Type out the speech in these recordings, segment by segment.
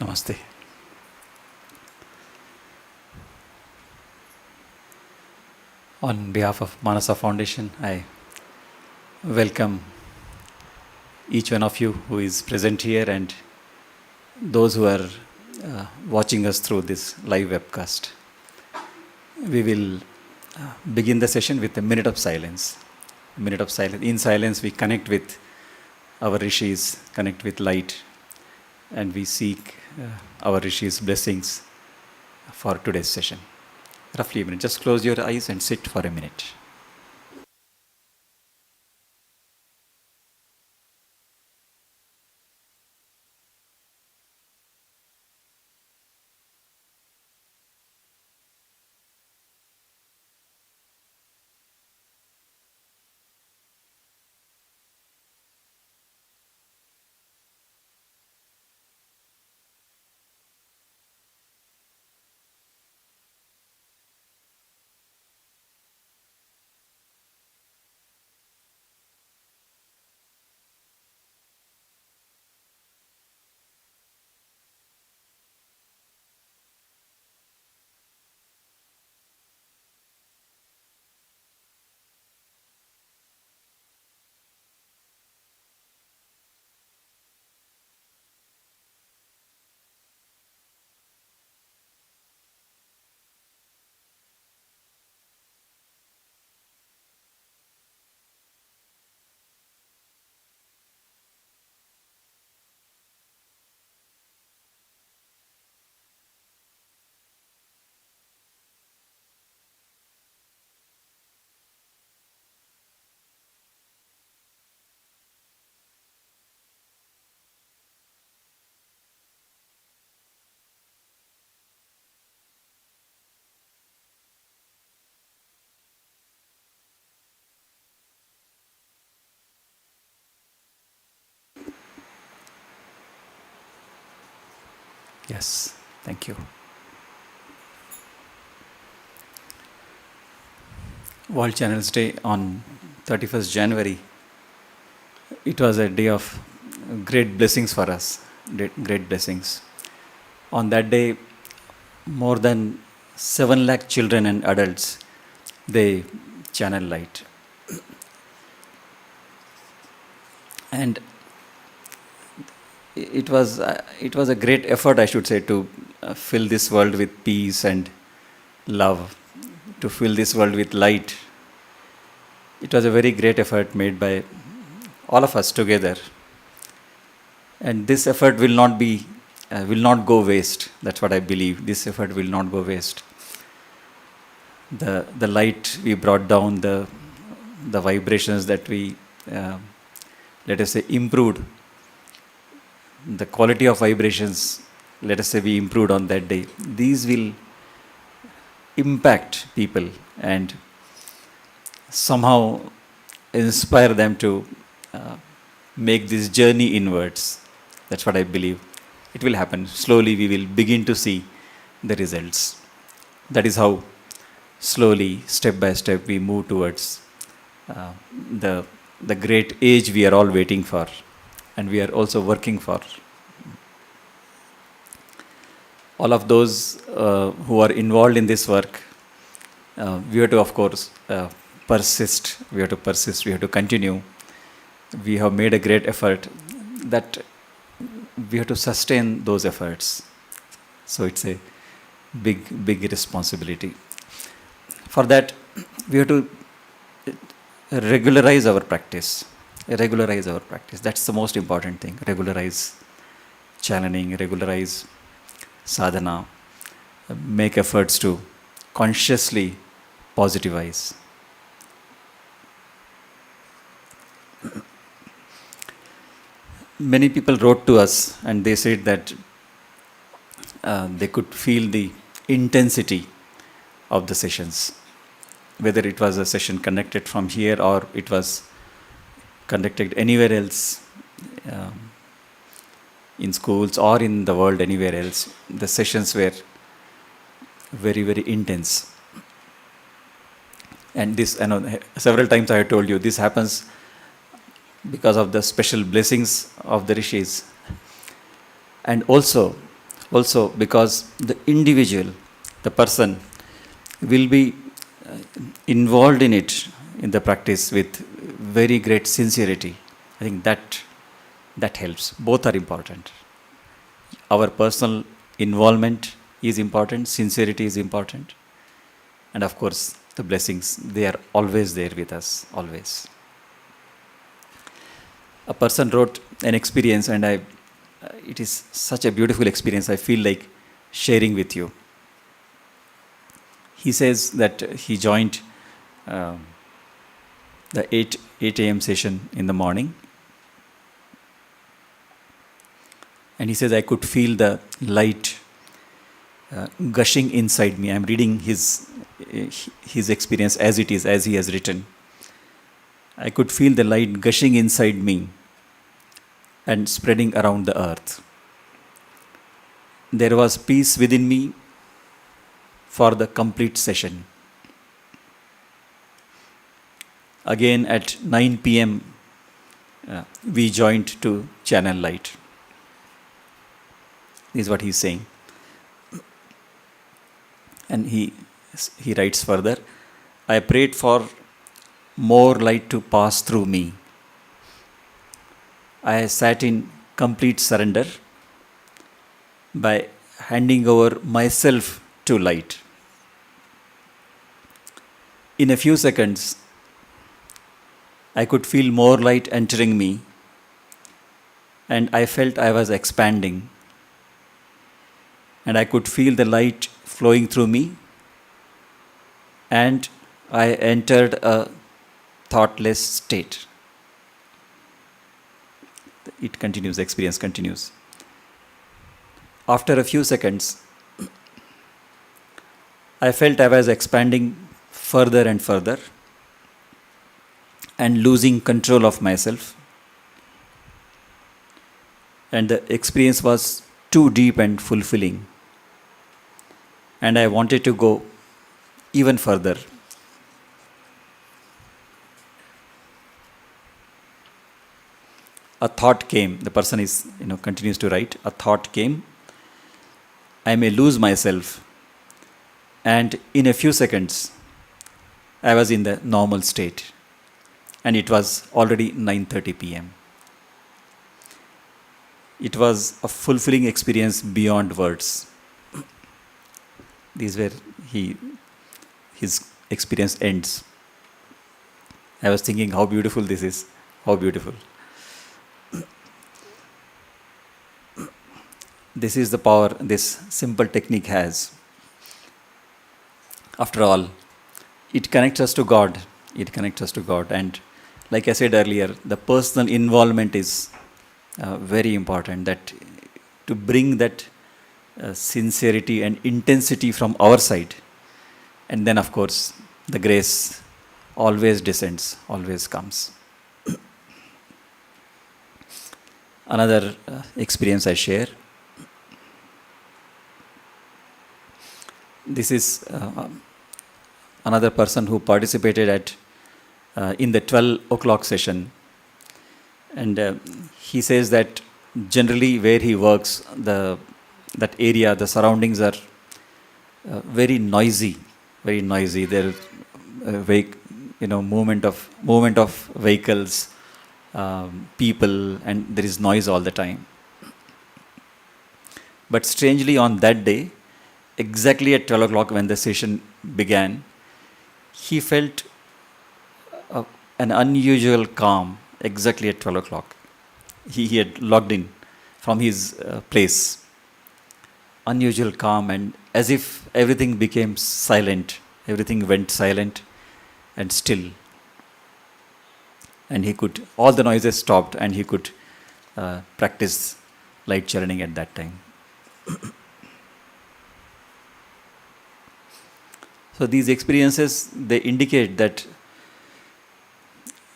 Namaste. On behalf of Manasa Foundation, I welcome each one of you who is present here and those who are watching us through this live webcast. We will begin the session with a minute of silence. A minute of silence. In silence, we connect with our rishis, connect with light, and we seek our rishis' blessings for today's session. Roughly a minute. Just close your eyes and sit for a minute. Yes, thank you. World Channels Day on 31st January. It was a day of great blessings for us, great blessings. On that day, more than 7 lakh children and adults, they channel light. And it was a great effort, I should say, to fill this world with peace and love, to fill this world with light. It was a very great effort made by all of us together, and this effort will not go waste. That's what I believe. This effort will not go waste. The light we brought down, the vibrations that we let us say improved, the quality of vibrations, let us say we improved on that day. These will impact people and somehow inspire them to make this journey inwards. That's what I believe. It will happen. Slowly we will begin to see the results. That is how slowly, step by step, we move towards the great age we are all waiting for and we are also working for. All of those who are involved in this work, we have to, of course, persist. We have to persist. We have to continue. We have made a great effort that we have to sustain those efforts. So it's a big responsibility. For that, we have to regularize our practice. Regularize our practice. That's the most important thing. Regularize channeling, regularize sadhana, make efforts to consciously positivize. Many people wrote to us and they said that they could feel the intensity of the sessions, whether it was a session conducted from here or it was conducted anywhere else, in schools or in the world anywhere else. The sessions were very intense. And this, several times I have told you, this happens because of the special blessings of the rishis. And also, Also, because the individual, the person, will be involved in it, in the practice, with very great sincerity. I think that helps. Both are important. Our personal involvement is important, sincerity is important, and of course, the blessings, they are always there with us, always. A person wrote an experience, and it is such a beautiful experience. I feel like sharing with you. He says that he joined the 8 a.m. session in the morning, and he says, I could feel the light gushing inside me. I'm reading his experience as it is, as he has written. I could feel the light gushing inside me and spreading around the earth. There was peace within me for the complete session. Again at 9 p.m., we joined to channel light. This is what he's saying. And he writes further, I prayed for more light to pass through me. I sat in complete surrender by handing over myself to light. In a few seconds, I could feel more light entering me, and I felt I was expanding. And I could feel the light flowing through me, and I entered a thoughtless state. It continues, the experience continues. After a few seconds, I felt I was expanding further and further and losing control of myself. And the experience was too deep and fulfilling. And I wanted to go even further. A thought came. The person continues to write. A thought came. I may lose myself. And in a few seconds, I was in the normal state. And it was already 9:30 p.m. It was a fulfilling experience beyond words. This is where his experience ends. I was thinking how beautiful this is. How beautiful. This is the power this simple technique has. After all, it connects us to God. It connects us to God. And like I said earlier, the personal involvement is very important. That to bring that sincerity and intensity from our side. And then, of course, the grace always descends, always comes. Another experience I share. This is another person who participated in the 12 o'clock session. And he says that generally where he works, that area, the surroundings are very noisy, very noisy. There, movement of vehicles, people, and there is noise all the time. But strangely, on that day, exactly at 12 o'clock when the session began, he felt an unusual calm exactly at 12 o'clock. He had logged in from his place. Unusual calm, and as if everything became silent, everything went silent and still. And all the noises stopped, and he could practice light channeling at that time. So these experiences, they indicate that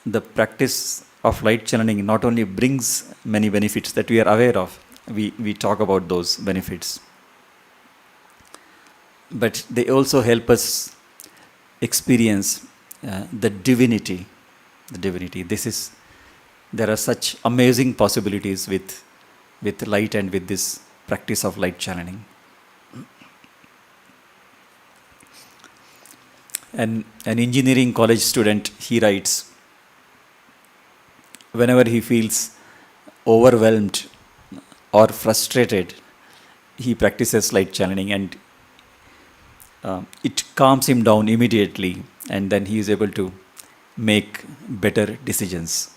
the practice of light channeling not only brings many benefits that we are aware of, we talk about those benefits, but they also help us experience the divinity. The divinity. There are such amazing possibilities with light and with this practice of light channeling. An engineering college student, he writes, whenever he feels overwhelmed or frustrated, he practices light channeling, and it calms him down immediately, and then he is able to make better decisions.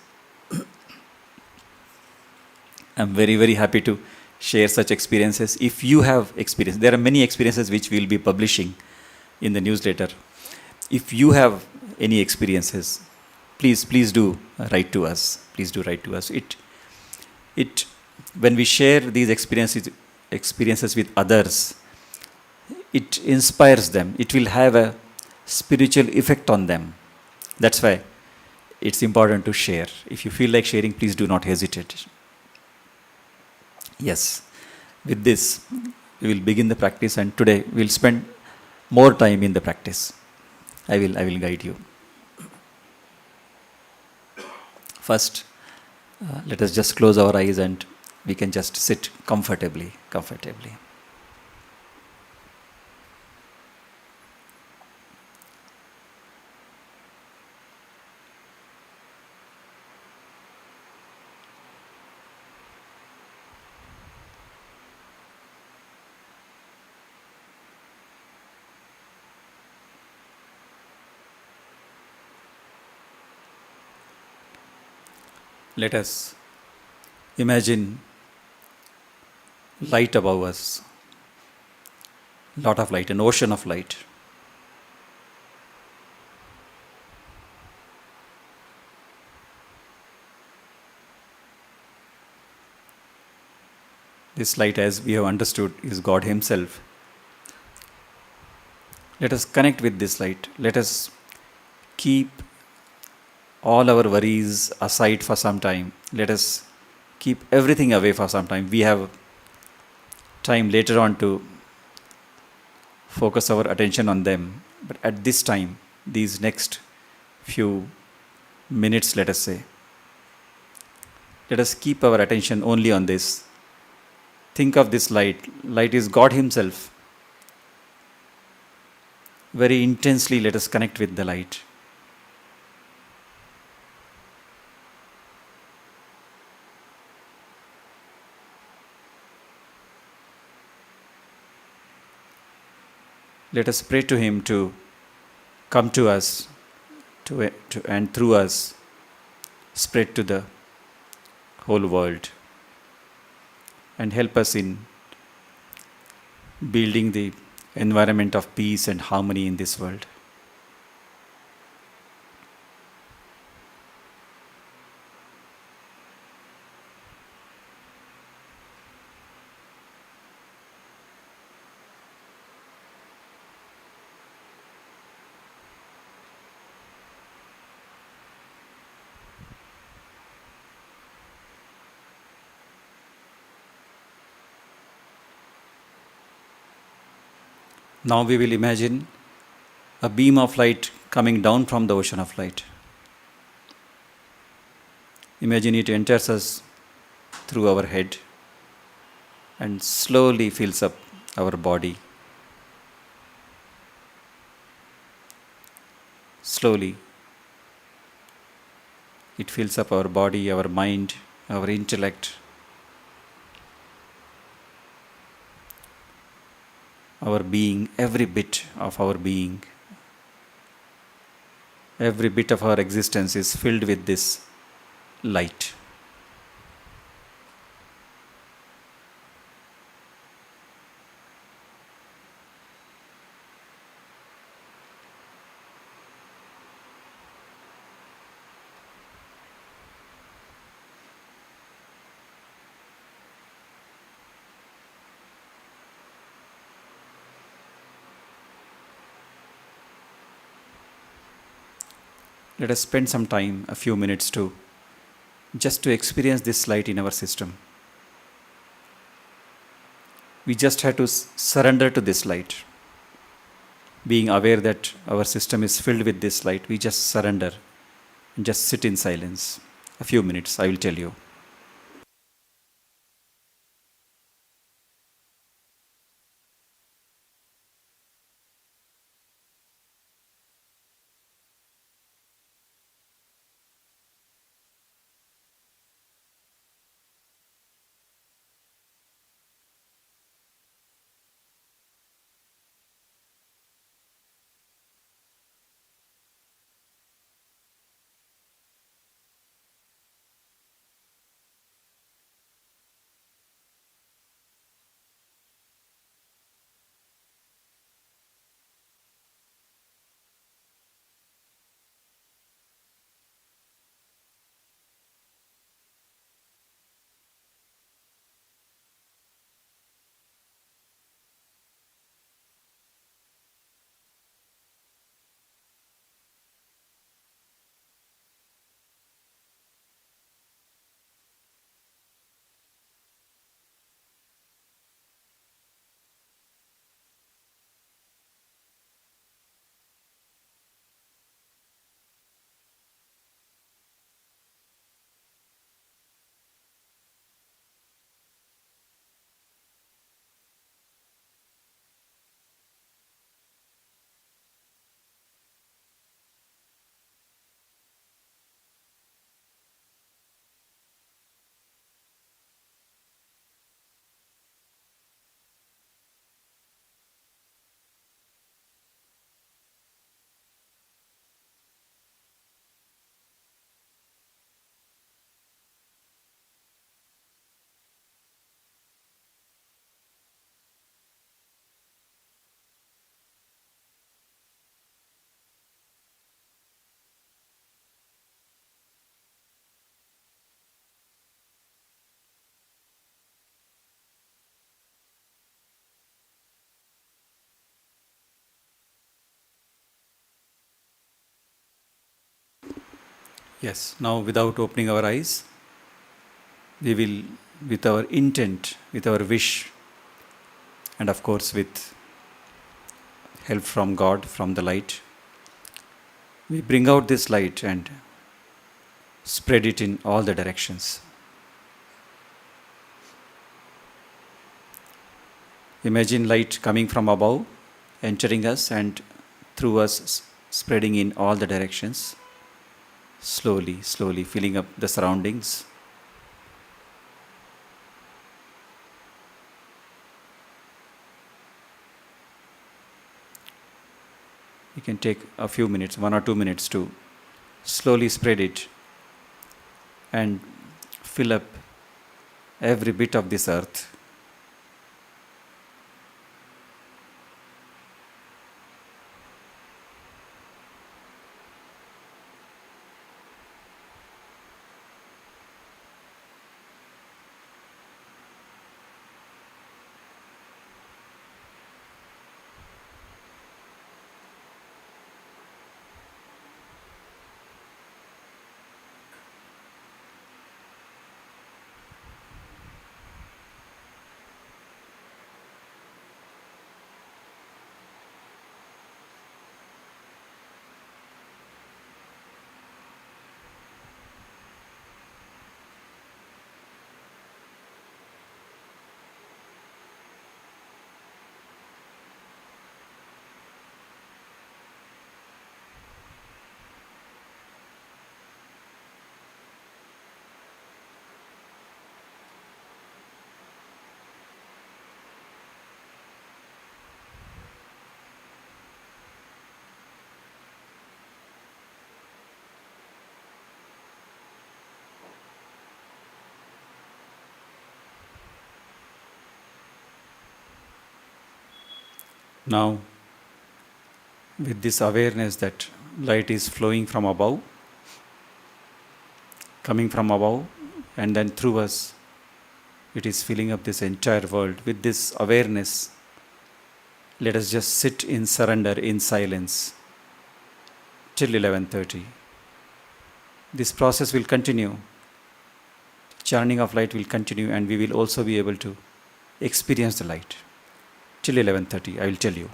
I'm very, very happy to share such experiences. If you have experience, there are many experiences which we'll be publishing in the newsletter. If you have any experiences, please do write to us. Please do write to us. It when we share these experiences with others, it inspires them. It will have a spiritual effect on them. That's why it's important to share. If you feel like sharing, please do not hesitate. Yes, with this, we will begin the practice, and today we'll spend more time in the practice. I will guide you. First, let us just close our eyes and we can just sit comfortably. Let us imagine light above us, lot of light, an ocean of light. This light, as we have understood, is God Himself. Let us connect with this light. Let us keep all our worries aside for some time. Let us keep everything away for some time. We have time later on to focus our attention on them. But at this time, these next few minutes, let us say, let us keep our attention only on this. Think of this light. Light is God Himself. Very intensely, let us connect with the light. Let us pray to Him to come to us and through us spread to the whole world and help us in building the environment of peace and harmony in this world. Now we will imagine a beam of light coming down from the ocean of light. Imagine it enters us through our head and slowly fills up our body. Slowly, it fills up our body, our mind, our intellect, our being, every bit of our being, every bit of our existence is filled with this light. Let us spend some time, a few minutes just to experience this light in our system. We just have to surrender to this light. Being aware that our system is filled with this light, we just surrender and just sit in silence. A few minutes, I will tell you. Yes, now without opening our eyes, we will, with our intent, with our wish, and of course with help from God, from the light, we bring out this light and spread it in all the directions. Imagine light coming from above, entering us and through us, spreading in all the directions, slowly, slowly filling up the surroundings. You can take a few minutes, 1 or 2 minutes, to slowly spread it and fill up every bit of this earth. Now, with this awareness that light is flowing from above, coming from above, and then through us, it is filling up this entire world. With this awareness, let us just sit in surrender, in silence, till 11:30. This process will continue. Churning of light will continue, and we will also be able to experience the light till 11:30. I will tell you.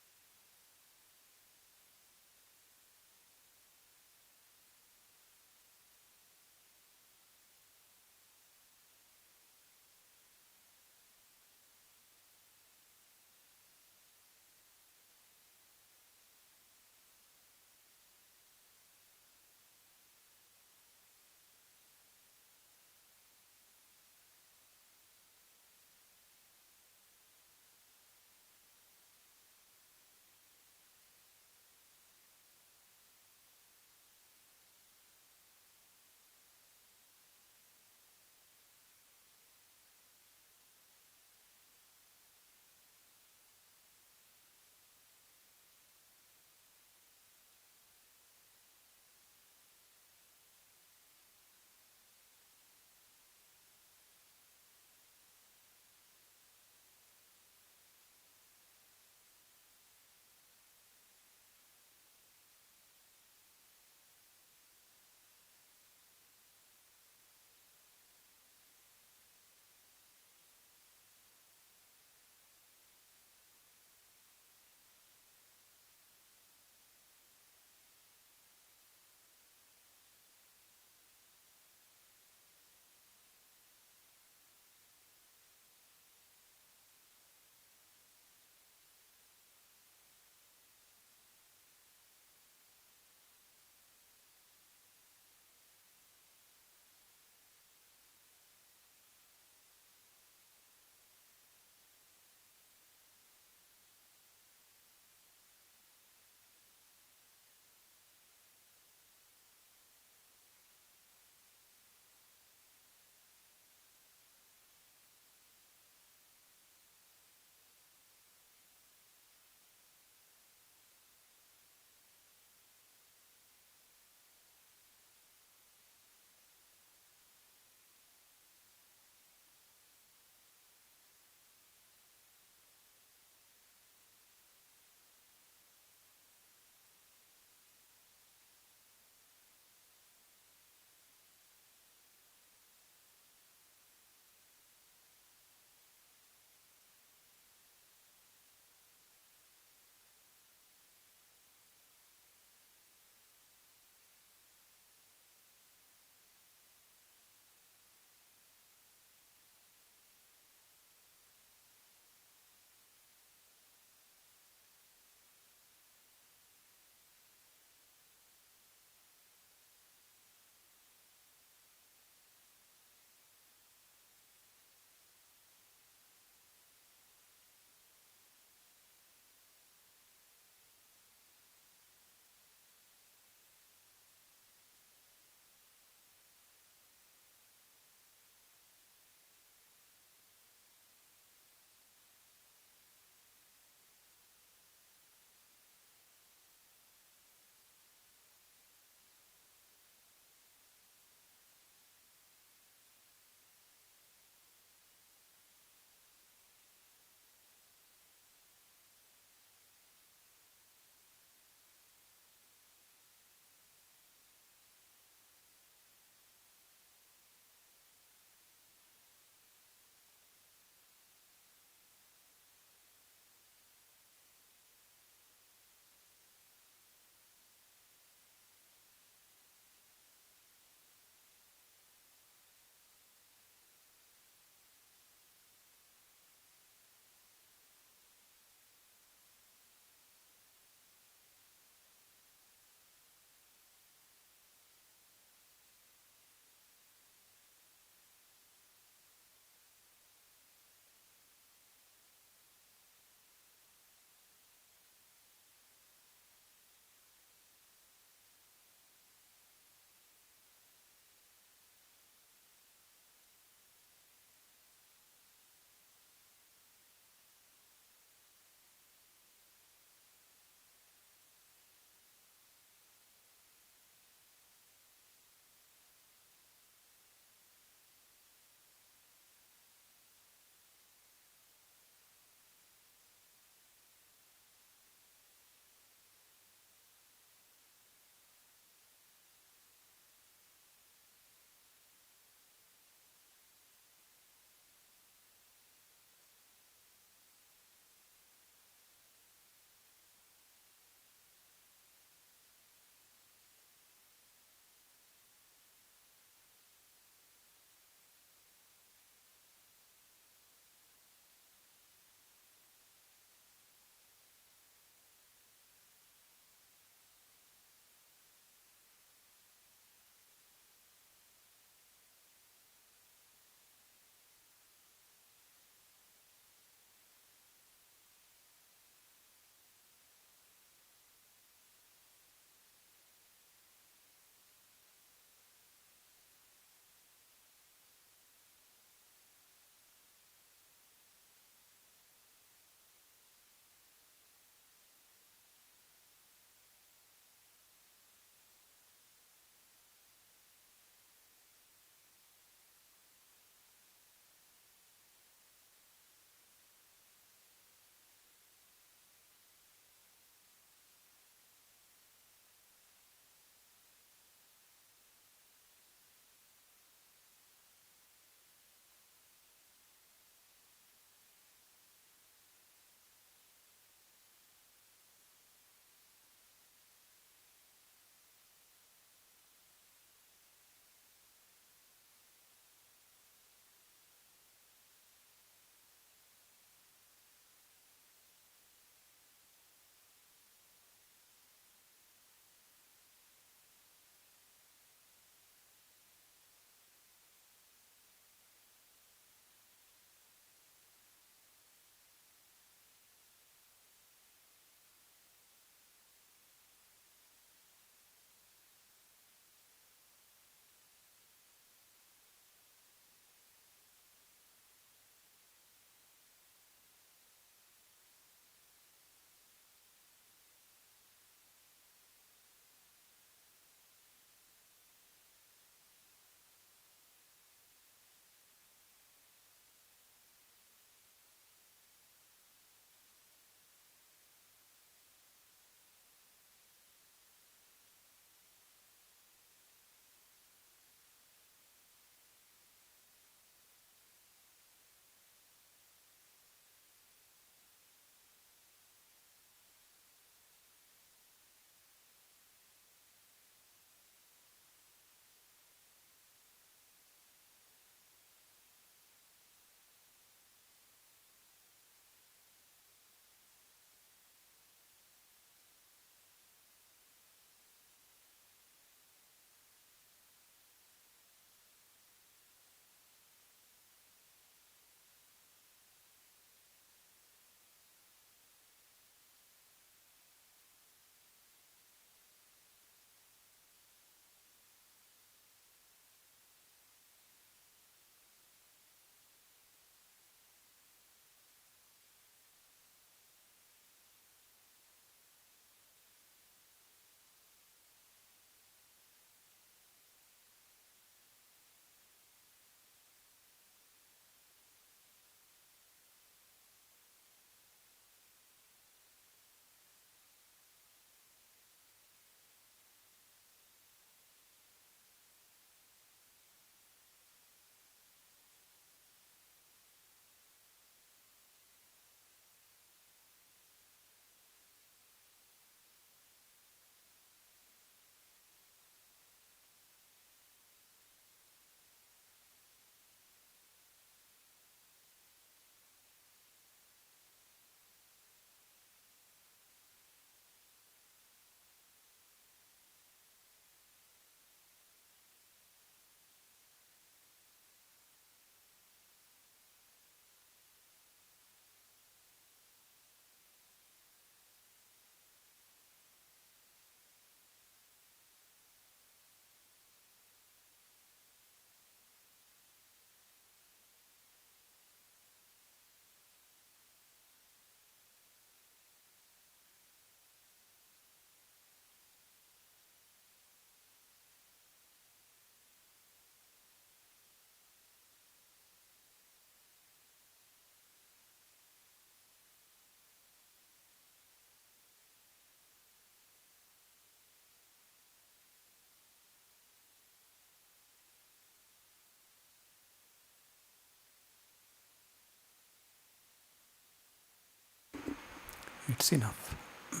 It's enough. You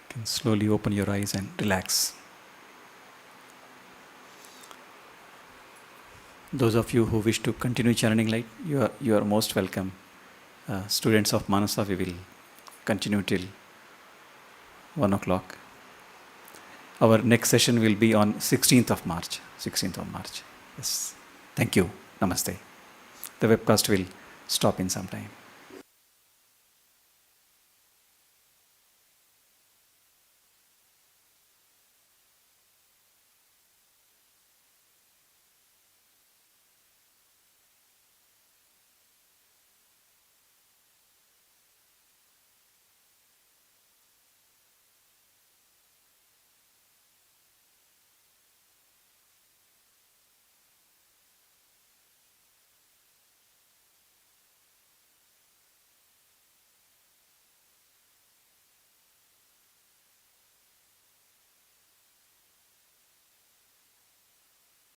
can slowly open your eyes and relax. Those of you who wish to continue channeling light, you are most welcome. Students of Manasa, we will continue till 1 o'clock. Our next session will be on 16th of March. 16th of March. Yes. Thank you. Namaste. The webcast will stop in some time.